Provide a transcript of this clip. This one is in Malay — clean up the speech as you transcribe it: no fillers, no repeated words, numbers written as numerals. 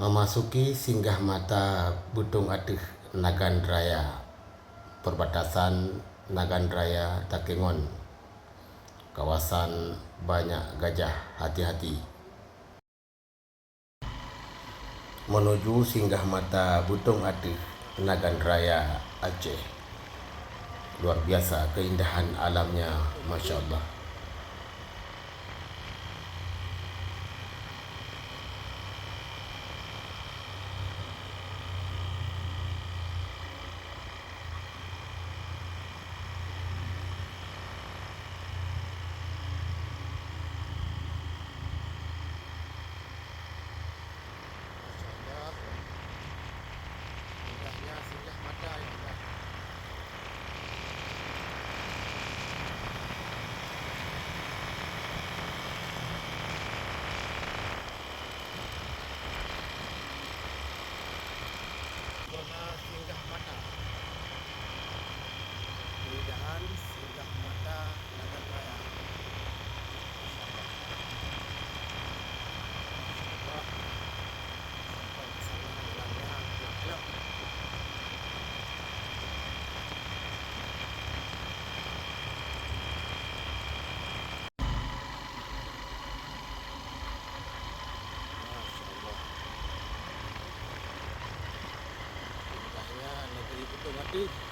memasuki singgah mata Butung Aduh Nagan Raya, perbatasan Nagan Raya Takengon, kawasan banyak gajah, hati-hati. Menuju singgah mata Butung Aduh Nagan Raya Aceh. Luar biasa keindahan alamnya, Masya Allah. Singgah mata, keindahan singgah mata Nagan Raya. Negeri Butung Aduh.